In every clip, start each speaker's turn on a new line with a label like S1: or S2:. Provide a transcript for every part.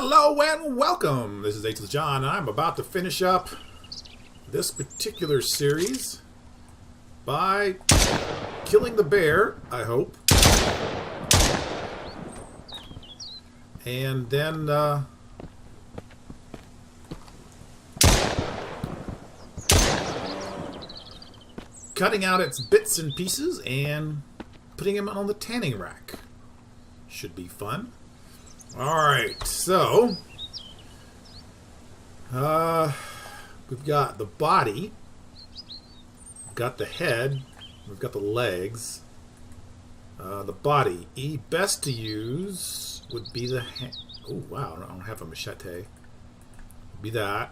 S1: Hello and welcome! This is H John, and I'm about to finish up this particular series by killing the bear, I hope. And then cutting out its bits and pieces and putting them on the tanning rack. Should be fun. Alright, so we've got the body, we've got the head, we've got the legs. The body, best to use would be the oh wow, I don't have a machete. Be that.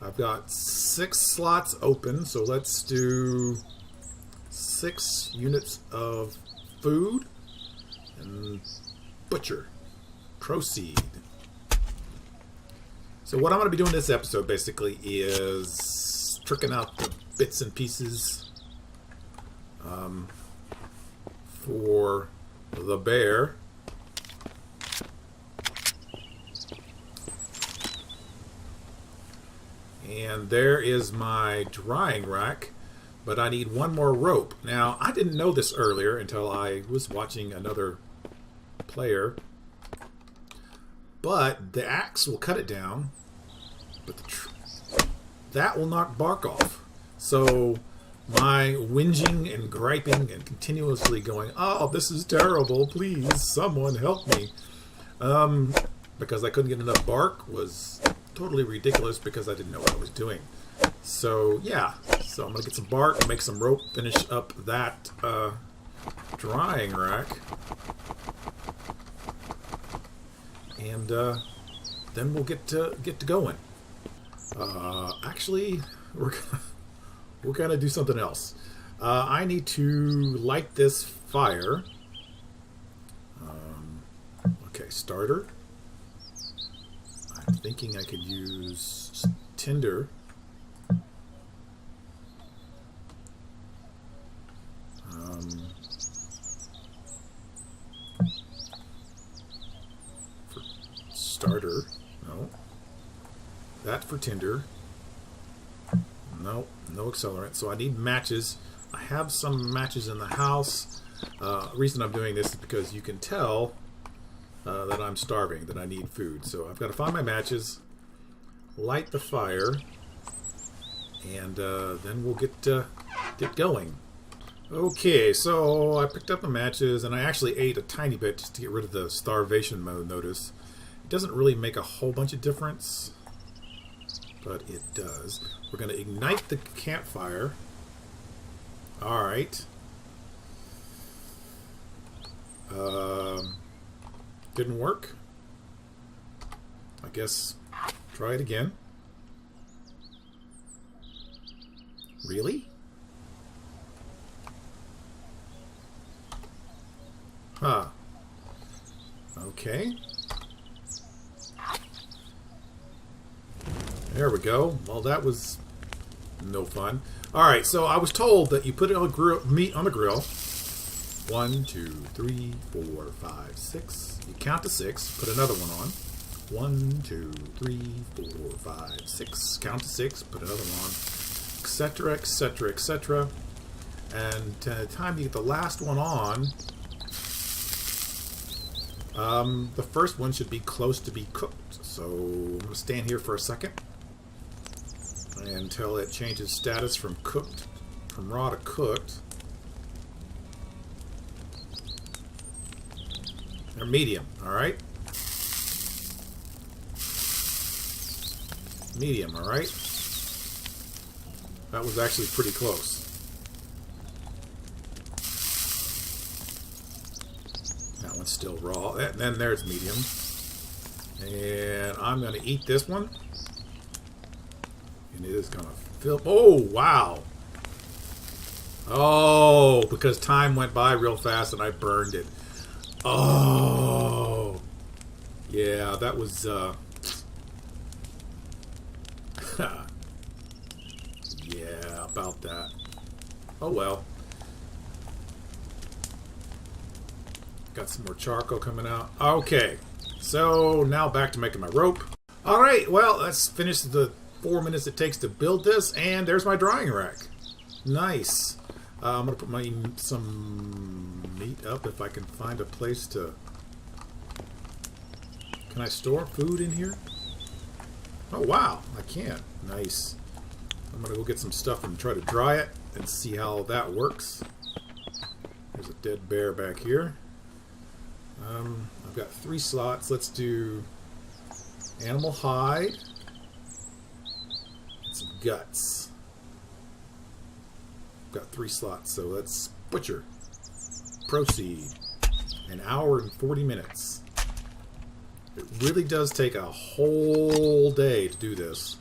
S1: I've got 6 slots open, so let's do 6 units of food and butcher. Proceed. So what I'm going to be doing this episode basically is tricking out the bits and pieces for the bear. And there is my drying rack, but I need one more rope. Now, I didn't know this earlier until I was watching another player. But the axe will cut it down, but that will knock bark off. So my whinging and griping and continuously going, oh, this is terrible, please, someone help me, because I couldn't get enough bark was totally ridiculous because I didn't know what I was doing. So yeah, so I'm going to get some bark, make some rope, finish up that drying rack. And then we'll get to going. Actually, we're gonna do something else. I need to light this fire. Okay, starter. I'm thinking I could use tinder. Starter. No. That for tinder. No. No accelerant. So I need matches. I have some matches in the house. The reason I'm doing this is because you can tell that I'm starving, that I need food. So I've got to find my matches, light the fire, and then we'll get going. Okay, so I picked up the matches, and I actually ate a tiny bit just to get rid of the starvation mode notice. It doesn't really make a whole bunch of difference, but it does. We're going to ignite the campfire. Alright. Didn't work. I guess try it again. Really? Huh. Okay. There we go. Well, that was no fun. Alright, so I was told that you put it on meat on the grill. 1, 2, 3, 4, 5, 6. You count to 6. Put another one on. 1, 2, 3, 4, 5, 6. Count to 6. Put another one on. Etc., etc., etc. And by the time you get the last one on, the first one should be close to be cooked. So I'm going to stand here for a second until it changes status from raw to cooked. Or medium, alright? Medium, alright? That was actually pretty close. That one's still raw. And then there's medium. And I'm going to eat this one. And it is going to fill... Oh, wow. Oh, because time went by real fast and I burned it. Oh. Yeah, that was... yeah, about that. Oh, well. Got some more charcoal coming out. Okay. So now back to making my rope. All right, well, let's finish the 4 minutes it takes to build this, and there's my drying rack. Nice. I'm gonna put some meat up if I can find a place to. Can I store food in here? Oh wow, I can. Nice. I'm gonna go get some stuff and try to dry it and see how that works. There's a dead bear back here. I've got 3 slots. Let's do animal hide and some guts. I've got 3 slots, so let's butcher. Proceed. 1 hour and 40 minutes. It really does take a whole day to do this.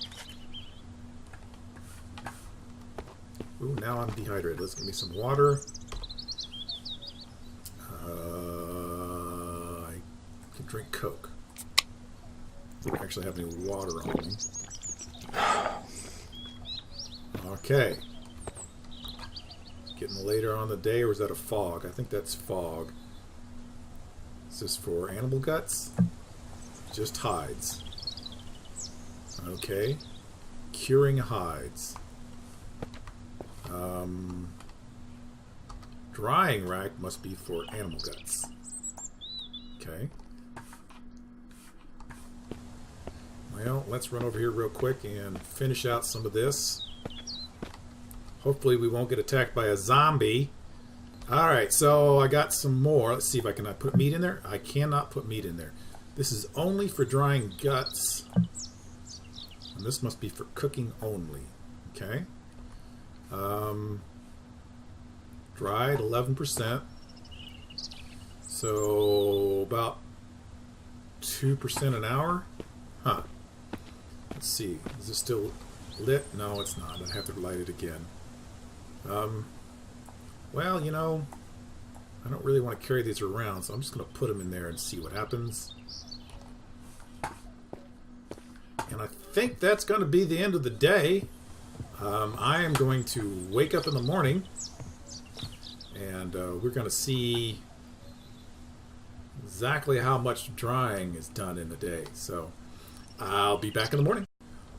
S1: Ooh, now I'm dehydrated. Let's give me some water. I can drink Coke. I don't actually have any water on me. Okay. Getting later on the day, or is that a fog? I think that's fog. Is this for animal guts? Just hides. Okay. Curing hides. Drying rack must be for animal guts. Okay. Well, let's run over here real quick and finish out some of this. Hopefully we won't get attacked by a zombie. Alright, so I got some more. Let's see if I can put meat in there. I cannot put meat in there. This is only for drying guts. And this must be for cooking only. Okay. Dried 11%. So about 2% an hour. Huh. Let's see. Is this still lit? No, it's not. I have to light it again. Well, you know, I don't really want to carry these around, so I'm just going to put them in there and see what happens. And I think that's going to be the end of the day. I am going to wake up in the morning, and we're going to see exactly how much drying is done in the day. So I'll be back in the morning.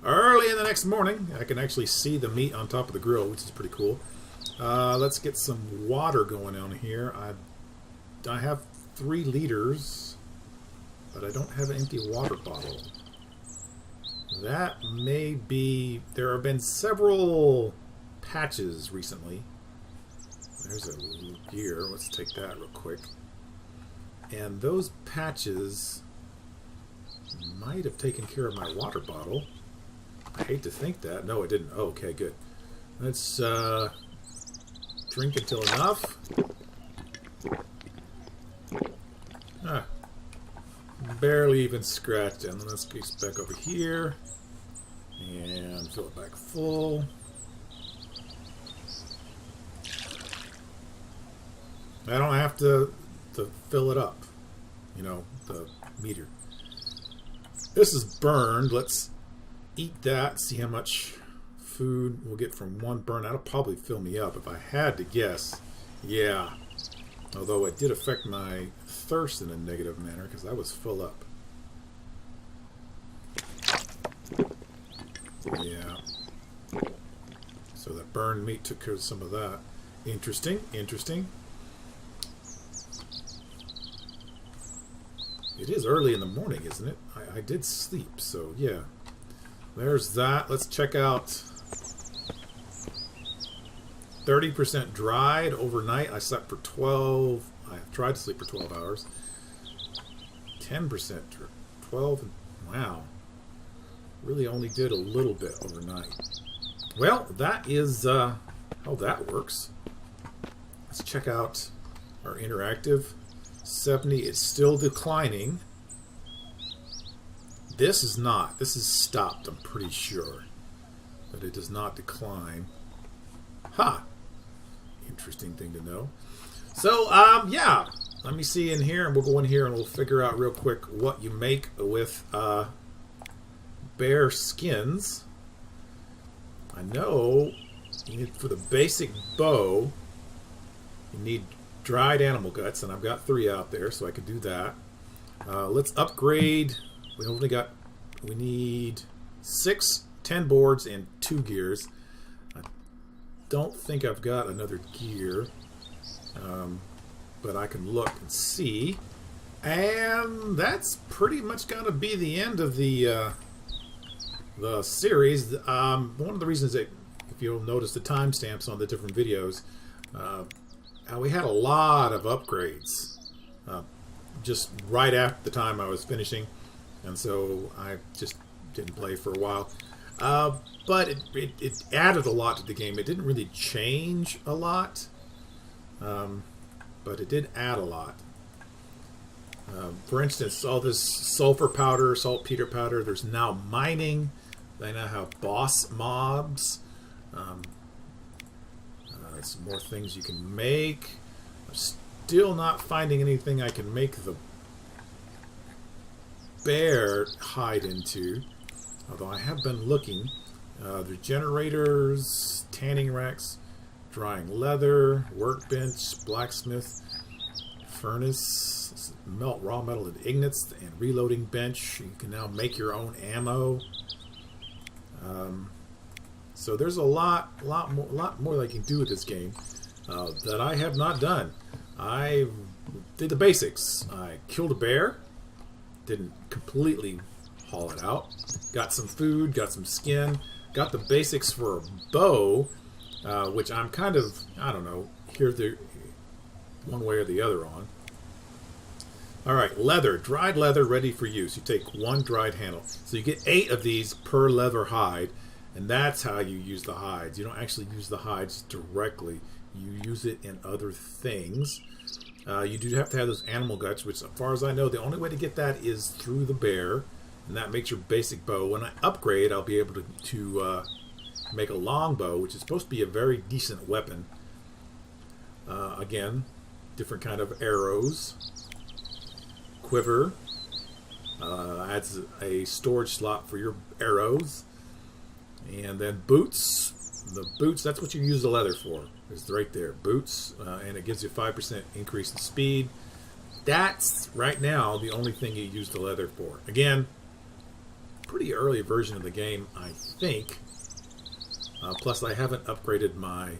S1: Early in the next morning, I can actually see the meat on top of the grill, which is pretty cool. Let's get some water going on here. I have 3 liters, but I don't have an empty water bottle. That may be... There have been several patches recently. There's a gear. Let's take that real quick. And those patches might have taken care of my water bottle. I hate to think that. No, it didn't. Oh, okay, good. Let's drink until enough. Barely even scratched it. And then let's get back over here and fill it back full. I don't have to fill it up, you know, the meter. This is burned. Let's eat that, see how much food we'll get from one burn. That'll probably fill me up if I had to guess. Yeah. Although it did affect my thirst in a negative manner because I was full up. Yeah. So that burned meat took care of some of that. Interesting, interesting. It is early in the morning, isn't it? I did sleep, so yeah. There's that. Let's check out 30% dried overnight. I slept for 12. I tried to sleep for 12 hours. 10% 12. Wow. Really only did a little bit overnight. Well, that is how that works. Let's check out our interactive. 70. It's still declining. This is not. This is stopped, I'm pretty sure. But it does not decline. Ha! Interesting thing to know. So, yeah. Let me see in here, and we'll go in here and we'll figure out real quick what you make with bear skins. I know you need, for the basic bow, you need dried animal guts, and I've got 3 out there, so I could do that. Let's upgrade. We need 10 boards and 2 gears. I don't think I've got another gear, but I can look and see. And that's pretty much going to be the end of the series. One of the reasons that, if you'll notice the timestamps on the different videos, we had a lot of upgrades just right after the time I was finishing, and so I just didn't play for a while. But it added a lot to the game. It didn't really change a lot, but it did add a lot. For instance, all this sulfur powder, saltpeter powder, there's now mining. They now have boss mobs. Some more things you can make. I'm still not finding anything I can make the bear hide into, although I have been looking. The generators, tanning racks, drying leather, workbench, blacksmith, furnace, melt raw metal and ingots, and reloading bench. You can now make your own ammo. So there's a lot more that I can do with this game that I have not done. I did the basics. I killed a bear, didn't completely haul it out. Got some food, got some skin, got the basics for a bow, which I'm kind of, I don't know, one way or the other on. Alright, leather, dried leather ready for use. You take 1 dried handle. So you get 8 of these per leather hide, and that's how you use the hides. You don't actually use the hides directly. You use it in other things. You do have to have those animal guts, which, as far as I know, the only way to get that is through the bear, and that makes your basic bow. When I upgrade, I'll be able to make a longbow, which is supposed to be a very decent weapon. Again, different kind of arrows. Quiver adds a storage slot for your arrows. And then boots. The boots, that's what you use the leather for. It's right there. Boots, and it gives you a 5% increase in speed. That's, right now, the only thing you use the leather for. Again, pretty early version of the game, I think. Plus, I haven't upgraded my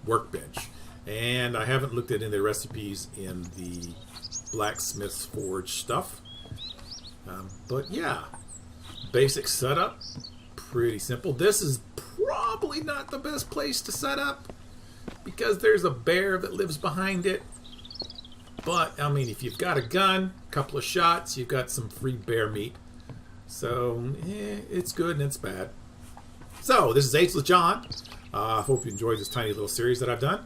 S1: workbench. And I haven't looked at any of the recipes in the Blacksmith's Forge stuff. But yeah, basic setup, pretty simple. This is probably not the best place to set up because there's a bear that lives behind it. But, I mean, if you've got a gun, a couple of shots, you've got some free bear meat. So, it's good and it's bad. So, this is Ageless John. I hope you enjoyed this tiny little series that I've done.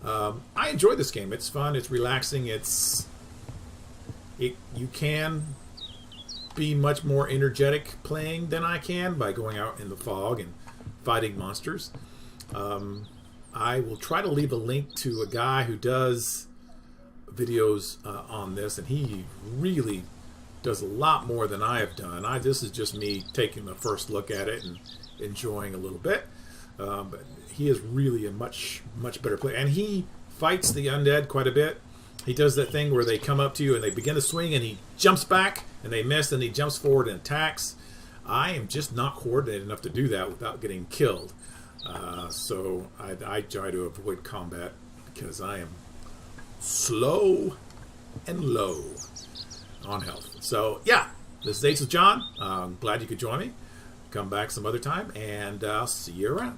S1: I enjoy this game. It's fun. It's relaxing. You can be much more energetic playing than I can by going out in the fog and fighting monsters. I will try to leave a link to a guy who does videos on this, and he really does a lot more than I have done. This is just me taking the first look at it and enjoying a little bit. But he is really a much better player, and he fights the undead quite a bit. He does that thing where they come up to you and they begin to swing, and he jumps back and they miss, and he jumps forward and attacks. I am just not coordinated enough to do that without getting killed. So I try to avoid combat because I am slow and low on health. So yeah, this is Ageless John. I'm glad you could join me. Come back some other time, and I'll see you around.